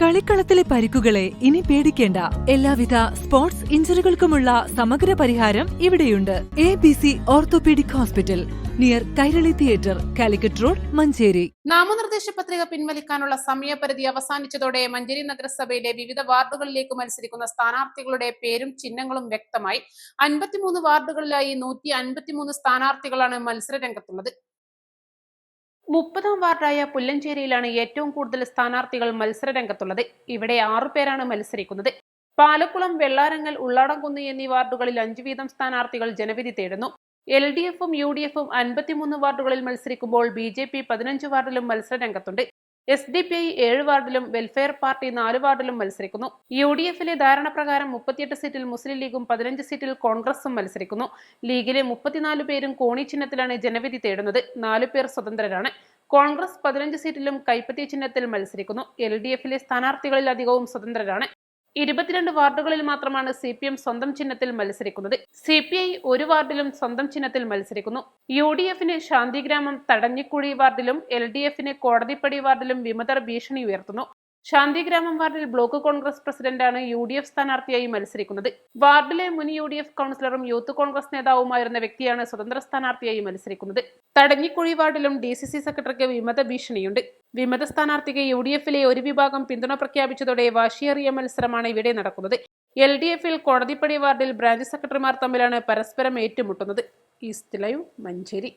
കളിക്കളത്തിലെ പരിക്കുകളെ ഇനി പേടിക്കേണ്ട. എല്ലാവിധ സ്പോർട്സ് ഇഞ്ചുറികൾക്കുമുള്ള സമഗ്ര പരിഹാരം ഇവിടെയുണ്ട്. ABC orthopaedic hospital, near Kairali theatre, Calicut road, Manjeri. നാമനിർദ്ദേശ പത്രിക പിൻവലിക്കാനുള്ള സമയപരിധി അവസാനിച്ചതോടെ മഞ്ചേരി നഗരസഭയിലെ വിവിധ വാർഡുകളിലേക്ക് മത്സരിക്കുന്ന സ്ഥാനാർത്ഥികളുടെ പേരും ചിഹ്നങ്ങളും വ്യക്തമായി. 53 വാർഡുകളിലായി 153 സ്ഥാനാർത്ഥികളാണ് മത്സര രംഗത്തുള്ളത്. 30ാം വാർഡായ പുല്ലഞ്ചേരിയിലാണ് ഏറ്റവും കൂടുതൽ സ്ഥാനാർത്ഥികൾ മത്സര രംഗത്തുള്ളത്. ഇവിടെ 6 പേരാണ് മത്സരിക്കുന്നത്. പാലക്കുളം, വെള്ളാരങ്ങൽ, ഉള്ളാടംകുന്ന് എന്നീ വാർഡുകളിൽ 5 വീതം സ്ഥാനാർത്ഥികൾ ജനവിധി തേടുന്നു. LDFും UDFും 53 വാർഡുകളിൽ മത്സരിക്കുമ്പോൾ BJP 15 വാർഡിലും മത്സര രംഗത്തുണ്ട്. SDPI 7 വാർഡിലും വെൽഫെയർ പാർട്ടി 4 വാർഡിലും മത്സരിക്കുന്നു. UDFിലെ ധാരണ പ്രകാരം 38 സീറ്റിൽ മുസ്ലിം ലീഗും 15 സീറ്റിൽ കോൺഗ്രസും മത്സരിക്കുന്നു. ലീഗിലെ 34 പേരും കോണി ചിഹ്നത്തിലാണ് ജനവിധി തേടുന്നത്. 4 പേർ സ്വതന്ത്രരാണ്. കോൺഗ്രസ് 15 സീറ്റിലും കൈപ്പത്തി ചിഹ്നത്തിൽ മത്സരിക്കുന്നു. LDFിലെ സ്ഥാനാർത്ഥികളിൽ അധികവും സ്വതന്ത്രരാണ്. 22 വാർഡുകളിൽ മാത്രമാണ് CPM സ്വന്തം ചിഹ്നത്തിൽ മത്സരിക്കുന്നത്. CPI 1 വാർഡിലും സ്വന്തം ചിഹ്നത്തിൽ മത്സരിക്കുന്നു. UDFിന് ശാന്തിഗ്രാമം തടഞ്ഞിക്കുഴി വാർഡിലും LDFിന് കോടതിപ്പടി വാർഡിലും വിമതർ ഭീഷണി ഉയർത്തുന്നു. ശാന്തിഗ്രാമം വാർഡിൽ ബ്ലോക്ക് കോൺഗ്രസ് പ്രസിഡന്റാണ് UDF സ്ഥാനാർത്ഥിയായി മത്സരിക്കുന്നത്. വാർഡിലെ മുൻ UDF കൗൺസിലറും യൂത്ത് കോൺഗ്രസ് നേതാവുമായിരുന്ന വ്യക്തിയാണ് സ്വതന്ത്ര സ്ഥാനാർത്ഥിയായി മത്സരിക്കുന്നത്. തടഞ്ഞിക്കുഴി വാർഡിലും DCC സെക്രട്ടറിക്ക് വിമത ഭീഷണിയുണ്ട്. വിമത സ്ഥാനാർത്ഥിക്ക് UDFിലെ ഒരു വിഭാഗം പിന്തുണ പ്രഖ്യാപിച്ചതോടെ വാശിയേറിയ മത്സരമാണ് ഇവിടെ നടക്കുന്നത്. LDFിൽ കോടതിപ്പടി വാർഡിൽ ബ്രാഞ്ച് സെക്രട്ടറിമാർ തമ്മിലാണ് പരസ്പരം ഏറ്റുമുട്ടുന്നത്. East live, Manjeri.